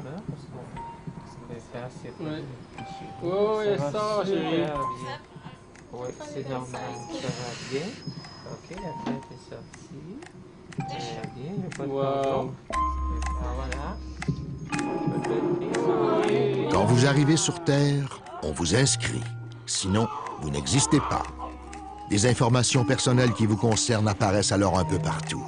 doucement, parce que c'est assez Oui. fichier. Oui, ça, super chérie. bien. Oui, c'est normal, ça va bien. Ok, la tête est sortie. Très bien, il n'y a pas de Wow. cordon. Voilà. Peut-être Quand vous arrivez sur Terre, on vous inscrit. Sinon, vous n'existez pas. Des informations personnelles qui vous concernent apparaissent alors un peu partout.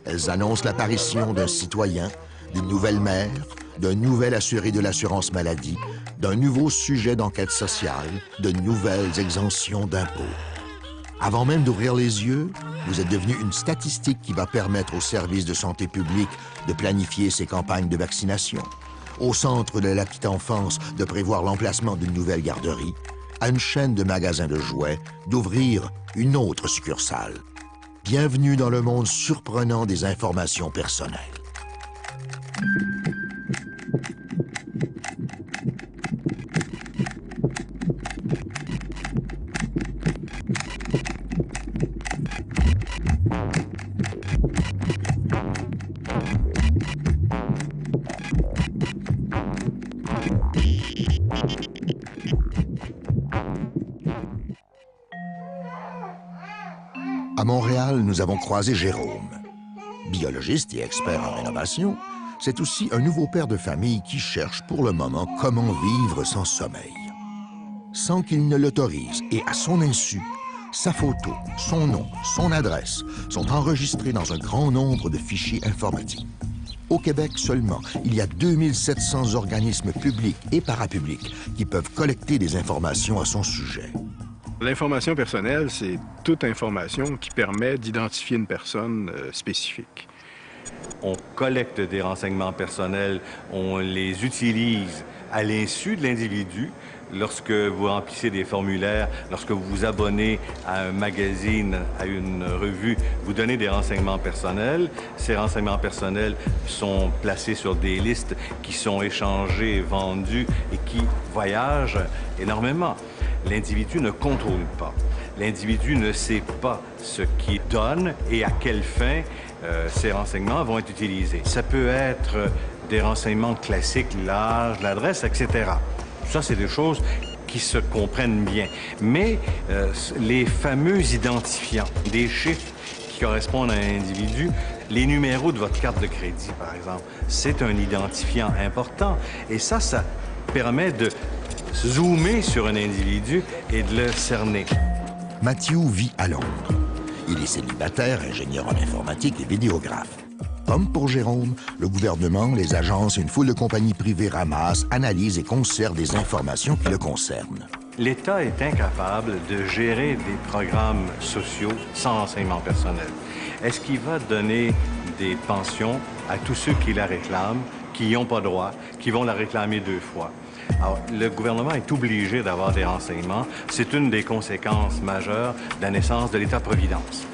Elles annoncent l'apparition d'un citoyen, d'une nouvelle mère, d'un nouvel assuré de l'assurance maladie, d'un nouveau sujet d'enquête sociale, de nouvelles exemptions d'impôts. Avant même d'ouvrir les yeux, vous êtes devenu une statistique qui va permettre aux services de santé publique de planifier ses campagnes de vaccination, au centre de la petite enfance de prévoir l'emplacement d'une nouvelle garderie, à une chaîne de magasins de jouets d'ouvrir une autre succursale. Bienvenue dans le monde surprenant des informations personnelles. À Montréal, nous avons croisé Jérôme. Biologiste et expert en rénovation, c'est aussi un nouveau père de famille qui cherche pour le moment comment vivre sans sommeil. Sans qu'il ne l'autorise et à son insu, sa photo, son nom, son adresse sont enregistrés dans un grand nombre de fichiers informatiques. Au Québec seulement, il y a 2700 organismes publics et parapublics qui peuvent collecter des informations à son sujet. L'information personnelle, c'est toute information qui permet d'identifier une personne spécifique. On collecte des renseignements personnels, on les utilise à l'insu de l'individu. Lorsque vous remplissez des formulaires, lorsque vous vous abonnez à un magazine, à une revue, vous donnez des renseignements personnels. Ces renseignements personnels sont placés sur des listes qui sont échangées, vendues et qui voyagent énormément. L'individu ne contrôle pas. L'individu ne sait pas ce qu'il donne et à quelle fin ces renseignements vont être utilisés. Ça peut être des renseignements classiques, l'âge, l'adresse, etc. Ça, c'est des choses qui se comprennent bien. Mais les fameux identifiants, des chiffres qui correspondent à un individu, les numéros de votre carte de crédit, par exemple, c'est un identifiant important. Et ça permet de zoomer sur un individu et de le cerner. Mathieu vit à Londres. Il est célibataire, ingénieur en informatique et vidéographe. Comme pour Jérôme, le gouvernement, les agences et une foule de compagnies privées ramassent, analysent et conservent des informations qui le concernent. L'État est incapable de gérer des programmes sociaux sans renseignement personnel. Est-ce qu'il va donner des pensions à tous ceux qui la réclament, qui n'y ont pas droit, qui vont la réclamer 2 fois? Alors, le gouvernement est obligé d'avoir des renseignements. C'est une des conséquences majeures de la naissance de l'État-providence.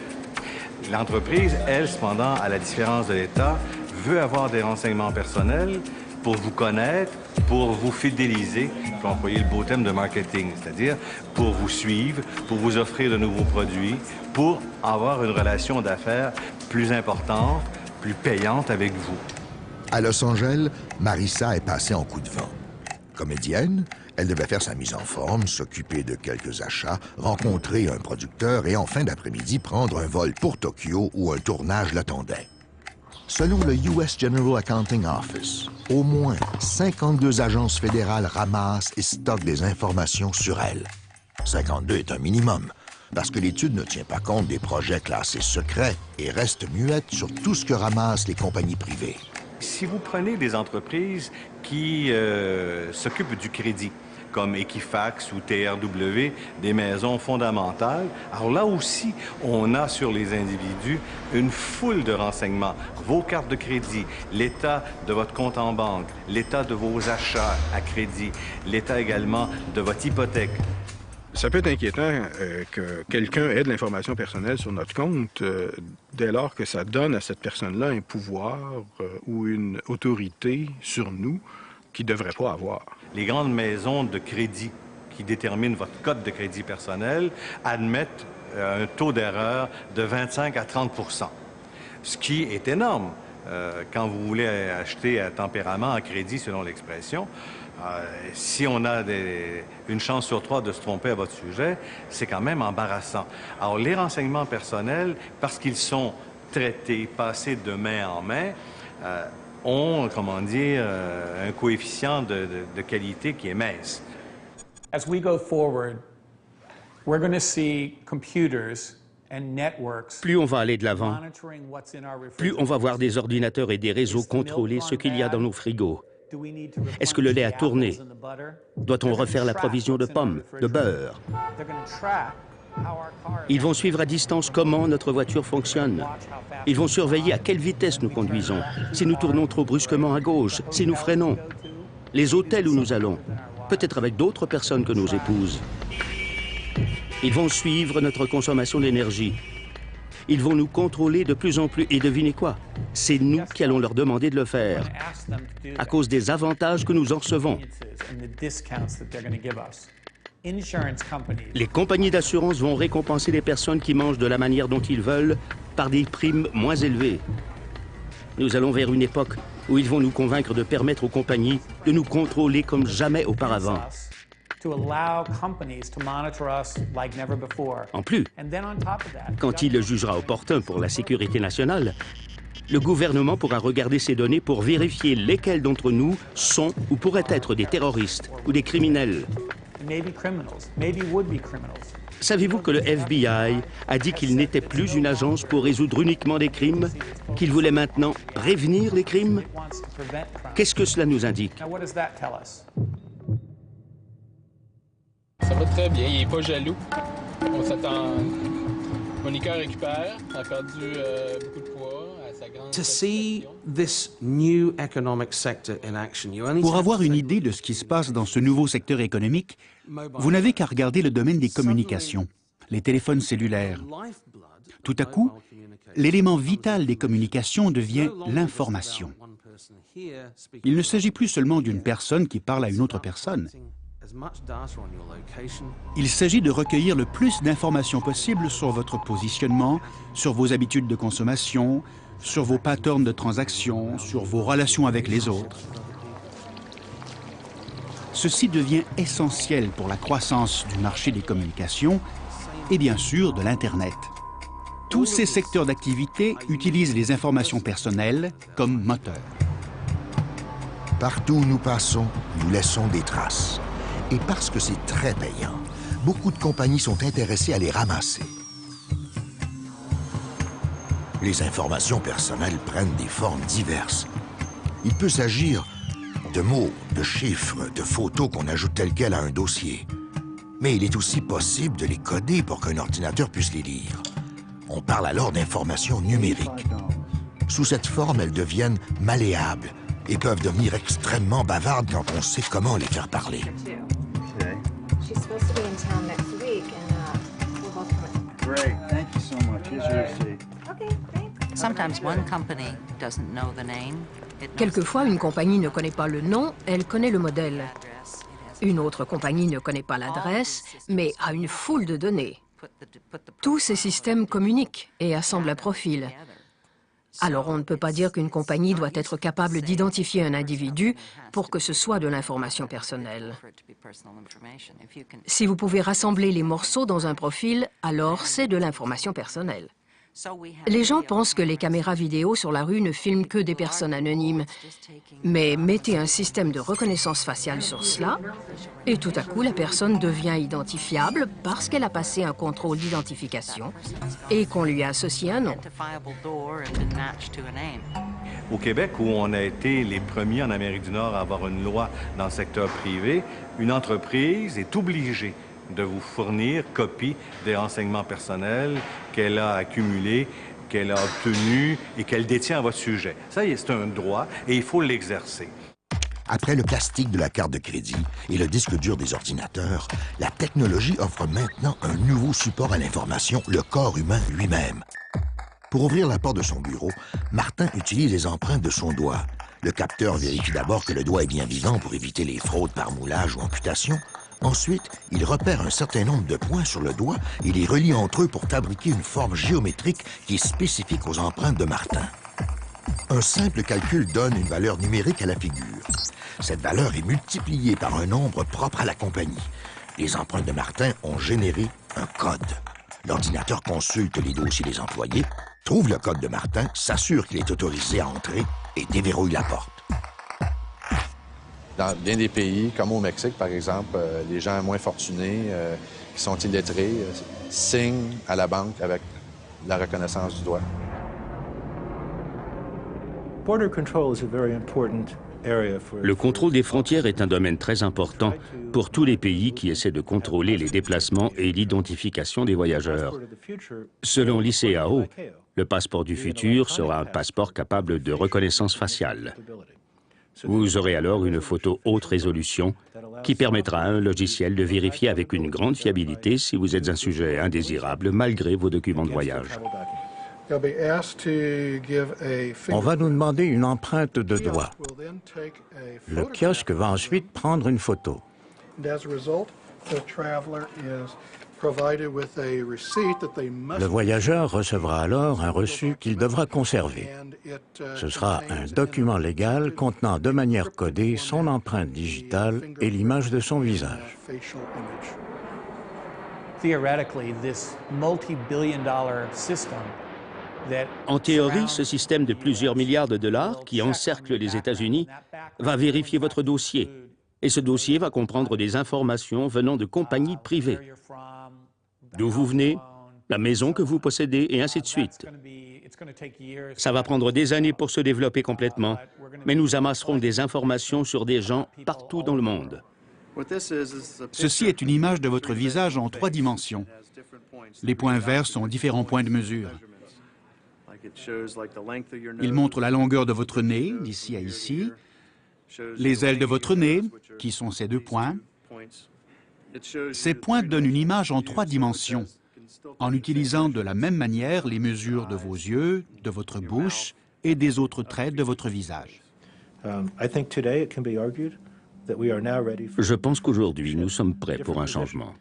L'entreprise, elle, cependant, à la différence de l'État, veut avoir des renseignements personnels pour vous connaître, pour vous fidéliser, pour employer le beau terme de marketing, c'est-à-dire pour vous suivre, pour vous offrir de nouveaux produits, pour avoir une relation d'affaires plus importante, plus payante avec vous. À Los Angeles, Marissa est passée en coup de vent. Comédienne, elle devait faire sa mise en forme, s'occuper de quelques achats, rencontrer un producteur et en fin d'après-midi prendre un vol pour Tokyo où un tournage l'attendait. Selon le US General Accounting Office, au moins 52 agences fédérales ramassent et stockent des informations sur elle. 52 est un minimum, parce que l'étude ne tient pas compte des projets classés secrets et reste muette sur tout ce que ramassent les compagnies privées. Si vous prenez des entreprises qui s'occupent du crédit, comme Equifax ou TRW, des maisons fondamentales, alors là aussi, on a sur les individus une foule de renseignements. Vos cartes de crédit, l'état de votre compte en banque, l'état de vos achats à crédit, l'état également de votre hypothèque. Ça peut être inquiétant que quelqu'un ait de l'information personnelle sur notre compte dès lors que ça donne à cette personne-là un pouvoir ou une autorité sur nous qu'il ne devrait pas avoir. Les grandes maisons de crédit qui déterminent votre code de crédit personnel admettent un taux d'erreur de 25 à 30 %, ce qui est énorme. quand vous voulez acheter à tempérament, à crédit, selon l'expression, si on a une chance sur 3 de se tromper à votre sujet, c'est quand même embarrassant. Alors, les renseignements personnels, parce qu'ils sont traités, passés de main en main, ont, comment dire, un coefficient de qualité qui est mince. As we go forward, we're going to see computers and networks Plus on va aller de l'avant, monitoring what's in our plus on va voir des ordinateurs et des réseaux contrôler ce qu'il y a dans nos frigos. Est-ce que le lait a tourné? Doit-on refaire la provision de pommes, de beurre? Ils vont suivre à distance comment notre voiture fonctionne. Ils vont surveiller à quelle vitesse nous conduisons, si nous tournons trop brusquement à gauche, si nous freinons, les hôtels où nous allons, peut-être avec d'autres personnes que nos épouses. Ils vont suivre notre consommation d'énergie. Ils vont nous contrôler de plus en plus. Et devinez quoi? C'est nous qui allons leur demander de le faire, à cause des avantages que nous en recevons. Les compagnies d'assurance vont récompenser les personnes qui mangent de la manière dont ils veulent par des primes moins élevées. Nous allons vers une époque où ils vont nous convaincre de permettre aux compagnies de nous contrôler comme jamais auparavant. En plus, quand il le jugera opportun pour la sécurité nationale, le gouvernement pourra regarder ces données pour vérifier lesquels d'entre nous sont ou pourraient être des terroristes ou des criminels. Savez-vous que le FBI a dit qu'il n'était plus une agence pour résoudre uniquement des crimes, qu'il voulait maintenant prévenir les crimes? Qu'est-ce que cela nous indique? Ça va très bien, il n'est pas jaloux. On s'attend... Monica récupère, elle a perdu beaucoup de poids. Pour avoir une idée de ce qui se passe dans ce nouveau secteur économique, vous n'avez qu'à regarder le domaine des communications, les téléphones cellulaires. Tout à coup, l'élément vital des communications devient l'information. Il ne s'agit plus seulement d'une personne qui parle à une autre personne. Il s'agit de recueillir le plus d'informations possible sur votre positionnement, sur vos habitudes de consommation, sur vos patterns de transactions, sur vos relations avec les autres. Ceci devient essentiel pour la croissance du marché des communications et bien sûr de l'Internet. Tous ces secteurs d'activité utilisent les informations personnelles comme moteur. Partout où nous passons, nous laissons des traces. Et parce que c'est très payant, beaucoup de compagnies sont intéressées à les ramasser. Les informations personnelles prennent des formes diverses. Il peut s'agir de mots, de chiffres, de photos qu'on ajoute telles quelles à un dossier. Mais il est aussi possible de les coder pour qu'un ordinateur puisse les lire. On parle alors d'informations numériques. Sous cette forme, elles deviennent malléables et peuvent devenir extrêmement bavardes quand on sait comment les faire parler. Quelquefois, une compagnie ne connaît pas le nom, elle connaît le modèle. Une autre compagnie ne connaît pas l'adresse, mais a une foule de données. Tous ces systèmes communiquent et assemblent un profil. Alors on ne peut pas dire qu'une compagnie doit être capable d'identifier un individu pour que ce soit de l'information personnelle. Si vous pouvez rassembler les morceaux dans un profil, alors c'est de l'information personnelle. Les gens pensent que les caméras vidéo sur la rue ne filment que des personnes anonymes. Mais mettez un système de reconnaissance faciale sur cela, et tout à coup, la personne devient identifiable parce qu'elle a passé un contrôle d'identification et qu'on lui a associé un nom. Au Québec, où on a été les premiers en Amérique du Nord à avoir une loi dans le secteur privé, une entreprise est obligée de vous fournir copie des renseignements personnels qu'elle a accumulés, qu'elle a obtenus et qu'elle détient à votre sujet. Ça, c'est un droit et il faut l'exercer. Après le plastique de la carte de crédit et le disque dur des ordinateurs, la technologie offre maintenant un nouveau support à l'information, le corps humain lui-même. Pour ouvrir la porte de son bureau, Martin utilise les empreintes de son doigt. Le capteur vérifie d'abord que le doigt est bien vivant pour éviter les fraudes par moulage ou amputation. Ensuite, il repère un certain nombre de points sur le doigt et les relie entre eux pour fabriquer une forme géométrique qui est spécifique aux empreintes de Martin. Un simple calcul donne une valeur numérique à la figure. Cette valeur est multipliée par un nombre propre à la compagnie. Les empreintes de Martin ont généré un code. L'ordinateur consulte les dossiers des employés, trouve le code de Martin, s'assure qu'il est autorisé à entrer et déverrouille la porte. Dans bien des pays, comme au Mexique, par exemple, les gens moins fortunés, qui sont illettrés, signent à la banque avec la reconnaissance du doigt. Le contrôle des frontières est un domaine très important pour tous les pays qui essaient de contrôler les déplacements et l'identification des voyageurs. Selon l'ICAO, le passeport du futur sera un passeport capable de reconnaissance faciale. Vous aurez alors une photo haute résolution qui permettra à un logiciel de vérifier avec une grande fiabilité si vous êtes un sujet indésirable malgré vos documents de voyage. On va nous demander une empreinte de doigt. Le kiosque va ensuite prendre une photo. Le voyageur recevra alors un reçu qu'il devra conserver. Ce sera un document légal contenant de manière codée son empreinte digitale et l'image de son visage. En théorie, ce système de plusieurs milliards de dollars qui encercle les États-Unis va vérifier votre dossier. Et ce dossier va comprendre des informations venant de compagnies privées. D'où vous venez, la maison que vous possédez, et ainsi de suite. Ça va prendre des années pour se développer complètement, mais nous amasserons des informations sur des gens partout dans le monde. Ceci est une image de votre visage en 3 dimensions. Les points verts sont différents points de mesure. Il montre la longueur de votre nez, d'ici à ici, les ailes de votre nez, qui sont ces 2 points. Ces points donnent une image en 3 dimensions, en utilisant de la même manière les mesures de vos yeux, de votre bouche et des autres traits de votre visage. Je pense qu'aujourd'hui, nous sommes prêts pour un changement.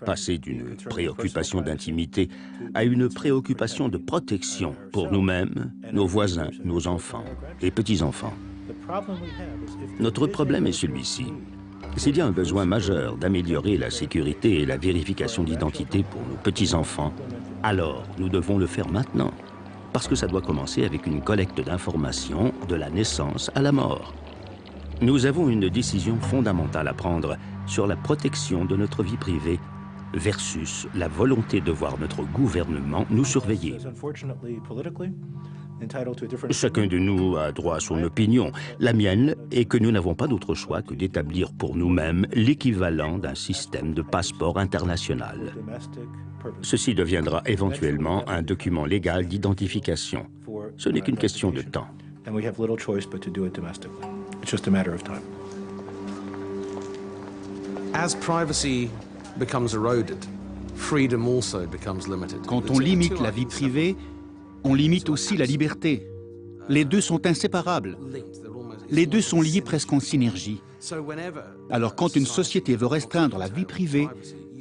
Passer d'une préoccupation d'intimité à une préoccupation de protection pour nous-mêmes, nos voisins, nos enfants et petits-enfants. Notre problème est celui-ci. S'il y a un besoin majeur d'améliorer la sécurité et la vérification d'identité pour nos petits-enfants, alors nous devons le faire maintenant. Parce que ça doit commencer avec une collecte d'informations de la naissance à la mort. Nous avons une décision fondamentale à prendre sur la protection de notre vie privée versus la volonté de voir notre gouvernement nous surveiller. Chacun de nous a droit à son opinion. La mienne est que nous n'avons pas d'autre choix que d'établir pour nous-mêmes l'équivalent d'un système de passeport international. Ceci deviendra éventuellement un document légal d'identification. Ce n'est qu'une question de temps. Quand on limite la vie privée, on limite aussi la liberté. Les deux sont inséparables. Les deux sont liés presque en synergie. Alors quand une société veut restreindre la vie privée,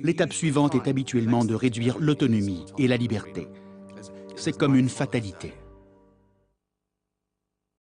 l'étape suivante est habituellement de réduire l'autonomie et la liberté. C'est comme une fatalité.